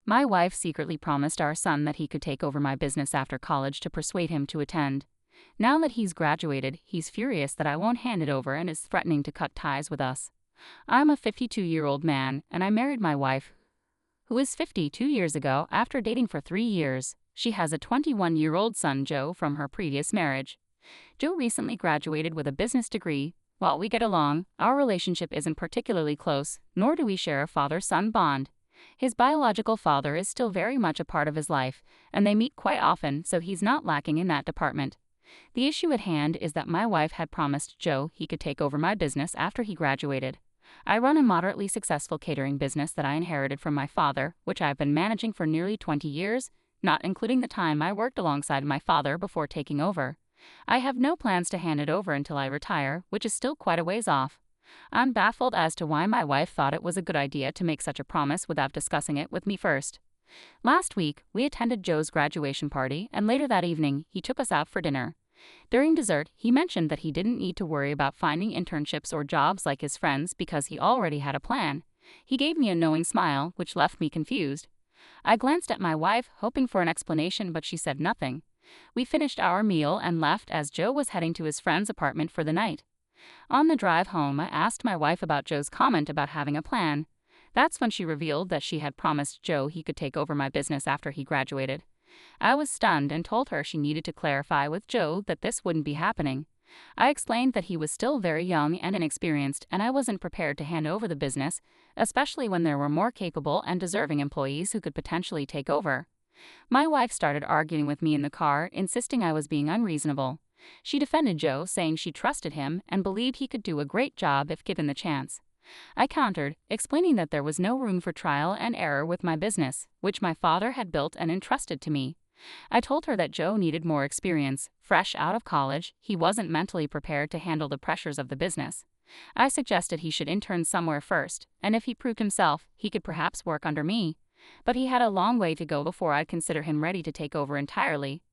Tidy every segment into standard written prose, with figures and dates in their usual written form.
My wife secretly promised our son that he could take over my business after college to persuade him to attend. Now that he's graduated, he's furious that I won't hand it over and is threatening to cut ties with us. I'm a 52-year-old man, and I married my wife, who is 50 2 years ago after dating for 3 years. She has a 21-year-old son, Joe, from her previous marriage. Joe recently graduated with a business degree. While we get along, our relationship isn't particularly close, nor do we share a father-son bond. His biological father is still very much a part of his life, and they meet quite often, so he's not lacking in that department. The issue at hand is that my wife had promised Joe he could take over my business after he graduated. I run a moderately successful catering business that I inherited from my father, which I've been managing for nearly 20 years, not including the time I worked alongside my father before taking over. I have no plans to hand it over until I retire, which is still quite a ways off. I'm baffled as to why my wife thought it was a good idea to make such a promise without discussing it with me first. Last week, we attended Joe's graduation party, and later that evening, he took us out for dinner. During dessert, he mentioned that he didn't need to worry about finding internships or jobs like his friends because he already had a plan. He gave me a knowing smile, which left me confused. I glanced at my wife, hoping for an explanation, but she said nothing. We finished our meal and left as Joe was heading to his friend's apartment for the night. On the drive home, I asked my wife about Joe's comment about having a plan. That's when she revealed that she had promised Joe he could take over my business after he graduated. I was stunned and told her she needed to clarify with Joe that this wouldn't be happening. I explained that he was still very young and inexperienced, and I wasn't prepared to hand over the business, especially when there were more capable and deserving employees who could potentially take over. My wife started arguing with me in the car, insisting I was being unreasonable. She defended Joe, saying she trusted him and believed he could do a great job if given the chance. I countered, explaining that there was no room for trial and error with my business, which my father had built and entrusted to me. I told her that Joe needed more experience. Fresh out of college, he wasn't mentally prepared to handle the pressures of the business. I suggested he should intern somewhere first, and if he proved himself, he could perhaps work under me. But he had a long way to go before I'd consider him ready to take over entirely.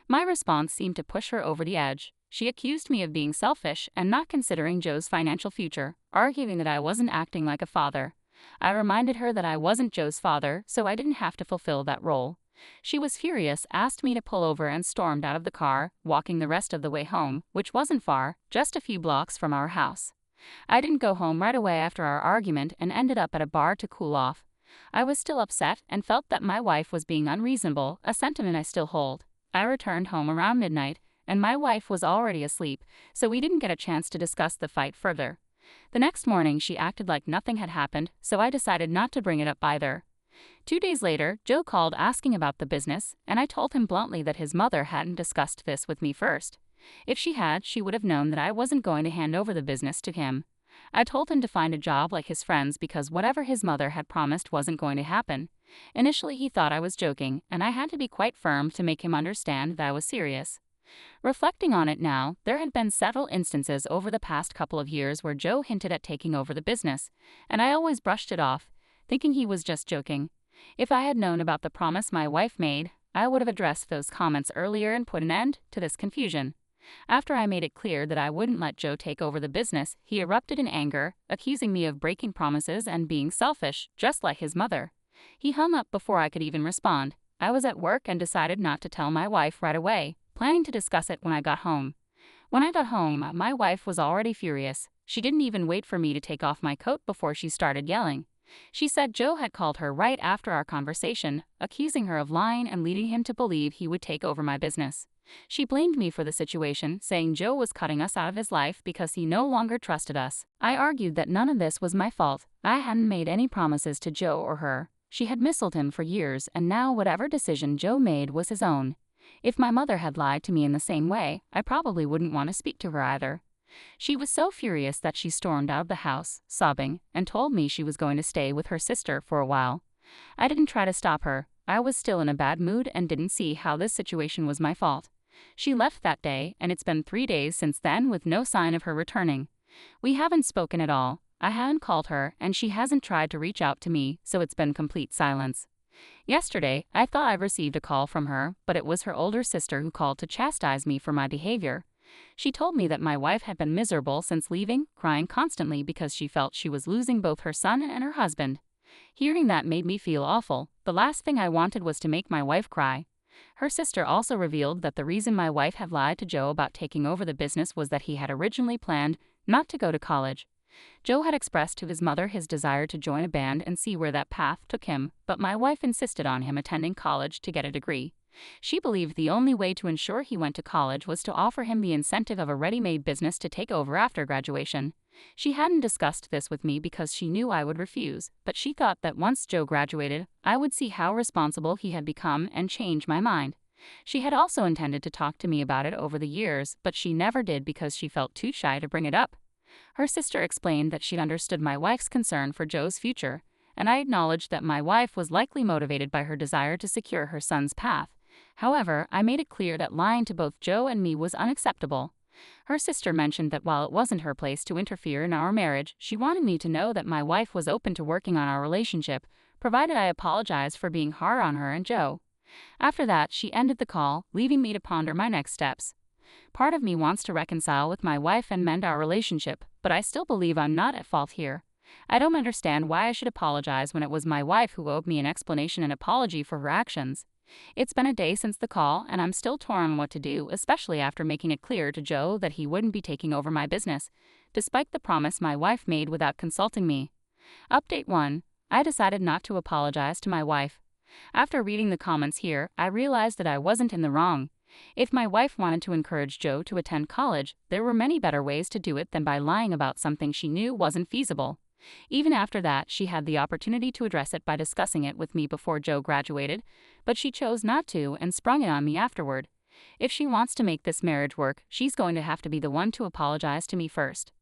My response seemed to push her over the edge. She accused me of being selfish and not considering Joe's financial future, arguing that I wasn't acting like a father. I reminded her that I wasn't Joe's father, so I didn't have to fulfill that role. She was furious, asked me to pull over, and stormed out of the car, walking the rest of the way home, which wasn't far, just a few blocks from our house. I didn't go home right away after our argument and ended up at a bar to cool off. I was still upset and felt that my wife was being unreasonable, a sentiment I still hold. I returned home around midnight, and my wife was already asleep, so we didn't get a chance to discuss the fight further. The next morning she acted like nothing had happened, so I decided not to bring it up either. 2 days later, Joe called asking about the business, and I told him bluntly that his mother hadn't discussed this with me first. If she had, she would have known that I wasn't going to hand over the business to him. I told him to find a job like his friends because whatever his mother had promised wasn't going to happen. Initially he thought I was joking, and I had to be quite firm to make him understand that I was serious. Reflecting on it now, there had been several instances over the past couple of years where Joe hinted at taking over the business, and I always brushed it off, thinking he was just joking. If I had known about the promise my wife made, I would have addressed those comments earlier and put an end to this confusion. After I made it clear that I wouldn't let Joe take over the business, he erupted in anger, accusing me of breaking promises and being selfish, just like his mother. He hung up before I could even respond. I was at work and decided not to tell my wife right away, planning to discuss it when I got home. When I got home, my wife was already furious. She didn't even wait for me to take off my coat before she started yelling. She said Joe had called her right after our conversation, accusing her of lying and leading him to believe he would take over my business. She blamed me for the situation, saying Joe was cutting us out of his life because he no longer trusted us. I argued that none of this was my fault. I hadn't made any promises to Joe or her. She had misled him for years, and now whatever decision Joe made was his own. If my mother had lied to me in the same way, I probably wouldn't want to speak to her either. She was so furious that she stormed out of the house, sobbing, and told me she was going to stay with her sister for a while. I didn't try to stop her. I was still in a bad mood and didn't see how this situation was my fault. She left that day, and it's been 3 days since then with no sign of her returning. We haven't spoken at all. I haven't called her, and she hasn't tried to reach out to me, so it's been complete silence. Yesterday, I thought I received a call from her, but it was her older sister who called to chastise me for my behavior. She told me that my wife had been miserable since leaving, crying constantly because she felt she was losing both her son and her husband. Hearing that made me feel awful. The last thing I wanted was to make my wife cry. Her sister also revealed that the reason my wife had lied to Joe about taking over the business was that he had originally planned not to go to college. Joe had expressed to his mother his desire to join a band and see where that path took him, but my wife insisted on him attending college to get a degree. She believed the only way to ensure he went to college was to offer him the incentive of a ready-made business to take over after graduation. She hadn't discussed this with me because she knew I would refuse, but she thought that once Joe graduated, I would see how responsible he had become and change my mind. She had also intended to talk to me about it over the years, but she never did because she felt too shy to bring it up. Her sister explained that she'd understood my wife's concern for Joe's future, and I acknowledged that my wife was likely motivated by her desire to secure her son's path. However, I made it clear that lying to both Joe and me was unacceptable. Her sister mentioned that while it wasn't her place to interfere in our marriage, she wanted me to know that my wife was open to working on our relationship, provided I apologized for being hard on her and Joe. After that, she ended the call, leaving me to ponder my next steps. Part of me wants to reconcile with my wife and mend our relationship, but I still believe I'm not at fault here. I don't understand why I should apologize when it was my wife who owed me an explanation and apology for her actions. It's been a day since the call, and I'm still torn on what to do, especially after making it clear to Joe that he wouldn't be taking over my business, despite the promise my wife made without consulting me. Update 1. I decided not to apologize to my wife. After reading the comments here, I realized that I wasn't in the wrong. If my wife wanted to encourage Joe to attend college, there were many better ways to do it than by lying about something she knew wasn't feasible. Even after that, she had the opportunity to address it by discussing it with me before Joe graduated, but she chose not to and sprung it on me afterward. If she wants to make this marriage work, she's going to have to be the one to apologize to me first.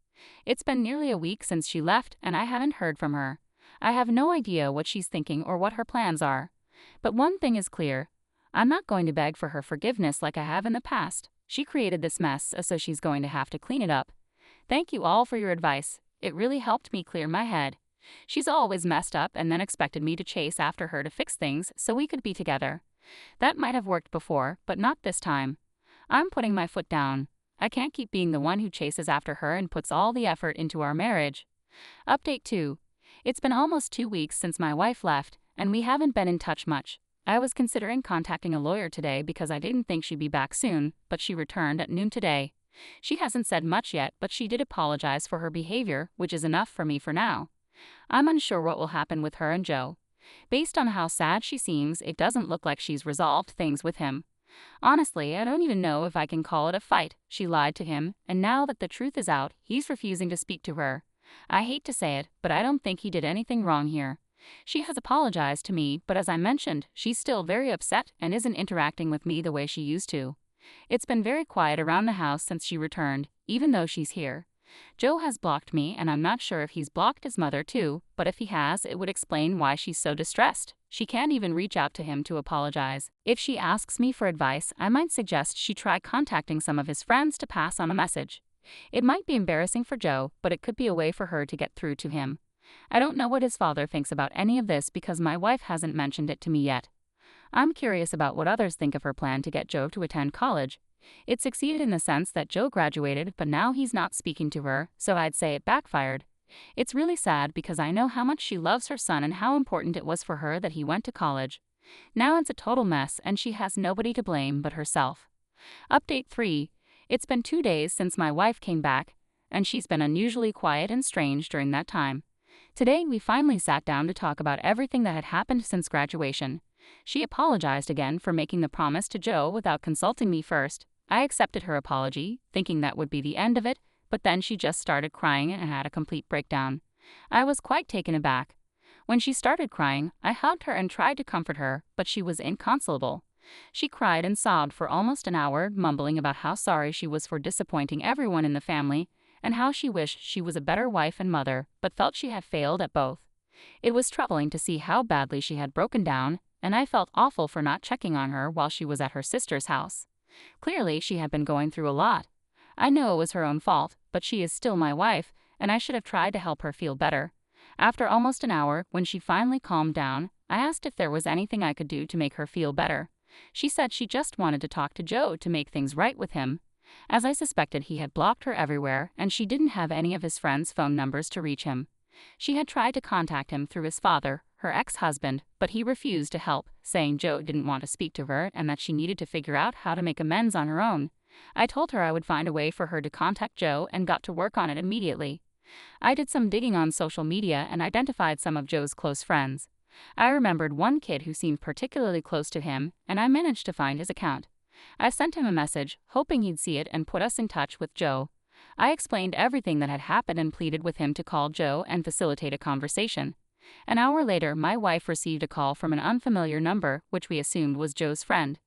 It's been nearly a week since she left, and I haven't heard from her. I have no idea what she's thinking or what her plans are. But one thing is clear. I'm not going to beg for her forgiveness like I have in the past. She created this mess, so she's going to have to clean it up. Thank you all for your advice. It really helped me clear my head. She's always messed up and then expected me to chase after her to fix things so we could be together. That might have worked before, but not this time. I'm putting my foot down. I can't keep being the one who chases after her and puts all the effort into our marriage. Update 2. It's been almost 2 weeks since my wife left, and we haven't been in touch much. I was considering contacting a lawyer today because I didn't think she'd be back soon, but she returned at noon today. She hasn't said much yet, but she did apologize for her behavior, which is enough for me for now. I'm unsure what will happen with her and Joe. Based on how sad she seems, it doesn't look like she's resolved things with him. Honestly, I don't even know if I can call it a fight. She lied to him, and now that the truth is out, he's refusing to speak to her. I hate to say it, but I don't think he did anything wrong here. She has apologized to me, but as I mentioned, she's still very upset and isn't interacting with me the way she used to. It's been very quiet around the house since she returned, even though she's here. Joe has blocked me, and I'm not sure if he's blocked his mother too, but if he has, it would explain why she's so distressed. She can't even reach out to him to apologize. If she asks me for advice, I might suggest she try contacting some of his friends to pass on a message. It might be embarrassing for Joe, but it could be a way for her to get through to him. I don't know what his father thinks about any of this because my wife hasn't mentioned it to me yet. I'm curious about what others think of her plan to get Joe to attend college. It succeeded in the sense that Joe graduated, but now he's not speaking to her, so I'd say it backfired. It's really sad because I know how much she loves her son and how important it was for her that he went to college. Now it's a total mess and she has nobody to blame but herself. Update 3. It's been 2 days since my wife came back, and she's been unusually quiet and strange during that time. Today we finally sat down to talk about everything that had happened since graduation. She apologized again for making the promise to Joe without consulting me first. I accepted her apology, thinking that would be the end of it, but then she just started crying and had a complete breakdown. I was quite taken aback. When she started crying, I hugged her and tried to comfort her, but she was inconsolable. She cried and sobbed for almost an hour, mumbling about how sorry she was for disappointing everyone in the family, and how she wished she was a better wife and mother, but felt she had failed at both. It was troubling to see how badly she had broken down, and I felt awful for not checking on her while she was at her sister's house. Clearly, she had been going through a lot. I know it was her own fault, but she is still my wife, and I should have tried to help her feel better. After almost an hour, when she finally calmed down, I asked if there was anything I could do to make her feel better. She said she just wanted to talk to Joe to make things right with him. As I suspected, he had blocked her everywhere, and she didn't have any of his friends' phone numbers to reach him. She had tried to contact him through his father, her ex-husband, but he refused to help, saying Joe didn't want to speak to her and that she needed to figure out how to make amends on her own. I told her I would find a way for her to contact Joe and got to work on it immediately. I did some digging on social media and identified some of Joe's close friends. I remembered one kid who seemed particularly close to him, and I managed to find his account. I sent him a message, hoping he'd see it and put us in touch with Joe. I explained everything that had happened and pleaded with him to call Joe and facilitate a conversation. An hour later, my wife received a call from an unfamiliar number, which we assumed was Joe's friend.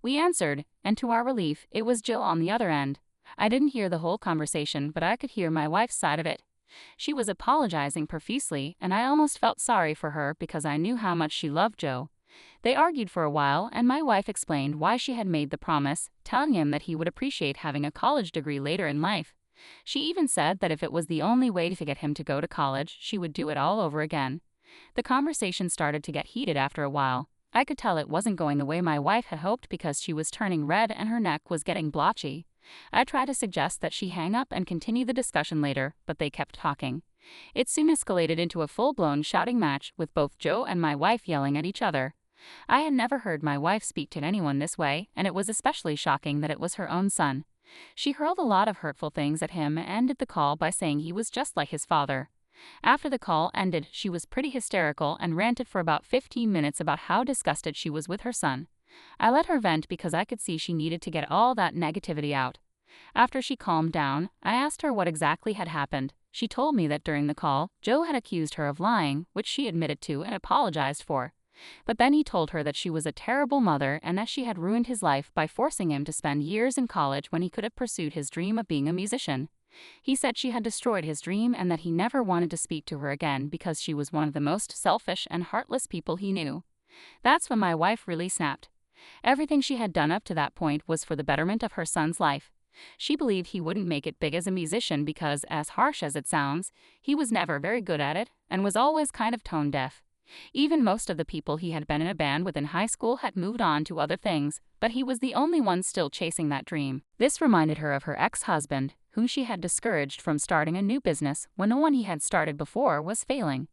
We answered, and to our relief, it was Joe on the other end. I didn't hear the whole conversation, but I could hear my wife's side of it. She was apologizing profusely, and I almost felt sorry for her because I knew how much she loved Joe. They argued for a while, and my wife explained why she had made the promise, telling him that he would appreciate having a college degree later in life. She even said that if it was the only way to get him to go to college, she would do it all over again. The conversation started to get heated after a while. I could tell it wasn't going the way my wife had hoped because she was turning red and her neck was getting blotchy. I tried to suggest that she hang up and continue the discussion later, but they kept talking. It soon escalated into a full-blown shouting match with both Joe and my wife yelling at each other. I had never heard my wife speak to anyone this way, and it was especially shocking that it was her own son. She hurled a lot of hurtful things at him and ended the call by saying he was just like his father. After the call ended, she was pretty hysterical and ranted for about 15 minutes about how disgusted she was with her son. I let her vent because I could see she needed to get all that negativity out. After she calmed down, I asked her what exactly had happened. She told me that during the call, Joe had accused her of lying, which she admitted to and apologized for. But then he told her that she was a terrible mother and that she had ruined his life by forcing him to spend years in college when he could have pursued his dream of being a musician. He said she had destroyed his dream and that he never wanted to speak to her again because she was one of the most selfish and heartless people he knew. That's when my wife really snapped. Everything she had done up to that point was for the betterment of her son's life. She believed he wouldn't make it big as a musician because, as harsh as it sounds, he was never very good at it and was always kind of tone deaf. Even most of the people he had been in a band with in high school had moved on to other things, but he was the only one still chasing that dream. This reminded her of her ex-husband, whom she had discouraged from starting a new business when the one he had started before was failing.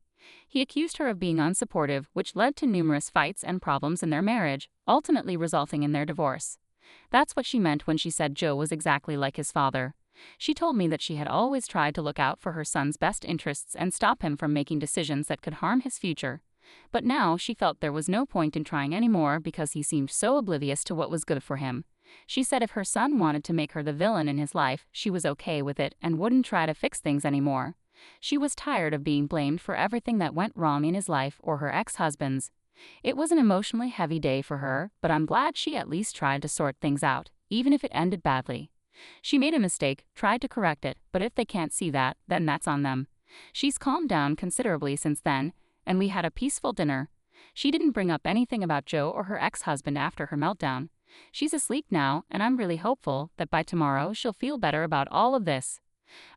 He accused her of being unsupportive, which led to numerous fights and problems in their marriage, ultimately resulting in their divorce. That's what she meant when she said Joe was exactly like his father. She told me that she had always tried to look out for her son's best interests and stop him from making decisions that could harm his future. But now she felt there was no point in trying anymore because he seemed so oblivious to what was good for him. She said if her son wanted to make her the villain in his life, she was okay with it and wouldn't try to fix things anymore. She was tired of being blamed for everything that went wrong in his life or her ex-husband's. It was an emotionally heavy day for her, but I'm glad she at least tried to sort things out, even if it ended badly. She made a mistake, tried to correct it, but if they can't see that, then that's on them. She's calmed down considerably since then, and we had a peaceful dinner. She didn't bring up anything about Joe or her ex-husband after her meltdown. She's asleep now, and I'm really hopeful that by tomorrow she'll feel better about all of this.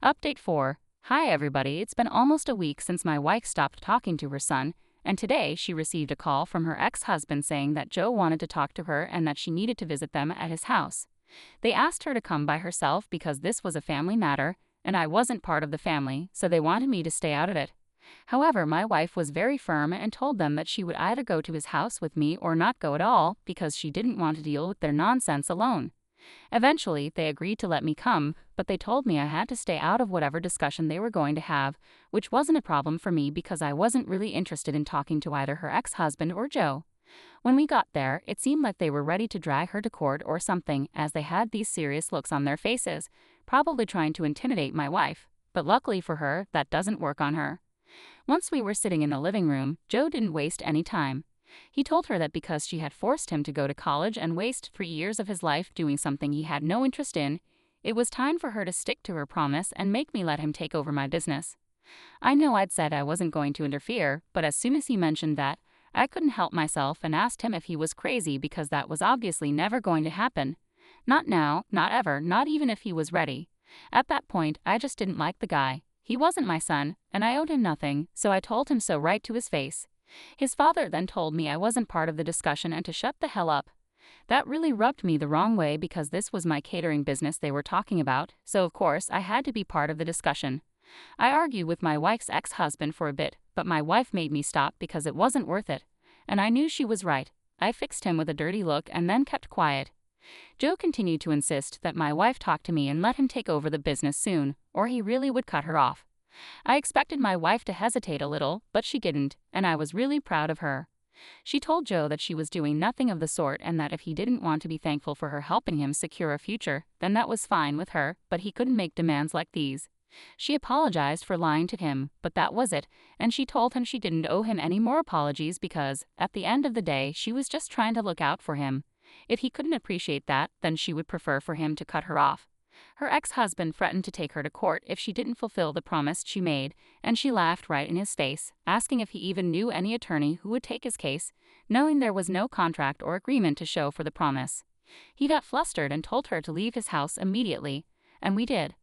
Update 4. Hi everybody, it's been almost a week since my wife stopped talking to her son, and today she received a call from her ex-husband saying that Joe wanted to talk to her and that she needed to visit them at his house. They asked her to come by herself because this was a family matter, and I wasn't part of the family, so they wanted me to stay out of it. However, my wife was very firm and told them that she would either go to his house with me or not go at all because she didn't want to deal with their nonsense alone. Eventually, they agreed to let me come, but they told me I had to stay out of whatever discussion they were going to have, which wasn't a problem for me because I wasn't really interested in talking to either her ex-husband or Joe. When we got there, it seemed like they were ready to drag her to court or something as they had these serious looks on their faces, probably trying to intimidate my wife, but luckily for her, that doesn't work on her. Once we were sitting in the living room, Joe didn't waste any time. He told her that because she had forced him to go to college and waste 3 years of his life doing something he had no interest in, it was time for her to stick to her promise and make me let him take over my business. I know I'd said I wasn't going to interfere, but as soon as he mentioned that, I couldn't help myself and asked him if he was crazy because that was obviously never going to happen. Not now, not ever, not even if he was ready. At that point, I just didn't like the guy. He wasn't my son, and I owed him nothing, so I told him so right to his face. His father then told me I wasn't part of the discussion and to shut the hell up. That really rubbed me the wrong way because this was my catering business they were talking about, so of course I had to be part of the discussion. I argued with my wife's ex-husband for a bit, but my wife made me stop because it wasn't worth it. And I knew she was right. I fixed him with a dirty look and then kept quiet. Joe continued to insist that my wife talk to me and let him take over the business soon, or he really would cut her off. I expected my wife to hesitate a little, but she didn't, and I was really proud of her. She told Joe that she was doing nothing of the sort and that if he didn't want to be thankful for her helping him secure a future, then that was fine with her, but he couldn't make demands like these. She apologized for lying to him, but that was it, and she told him she didn't owe him any more apologies because, at the end of the day, she was just trying to look out for him. If he couldn't appreciate that, then she would prefer for him to cut her off. Her ex-husband threatened to take her to court if she didn't fulfill the promise she made, and she laughed right in his face, asking if he even knew any attorney who would take his case, knowing there was no contract or agreement to show for the promise. He got flustered and told her to leave his house immediately, and we did.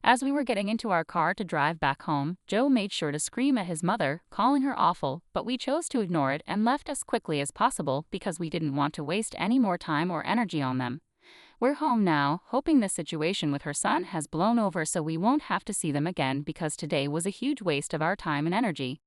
As we were getting into our car to drive back home, Joe made sure to scream at his mother, calling her awful, but we chose to ignore it and left as quickly as possible because we didn't want to waste any more time or energy on them. We're home now, hoping this situation with her son has blown over so we won't have to see them again because today was a huge waste of our time and energy.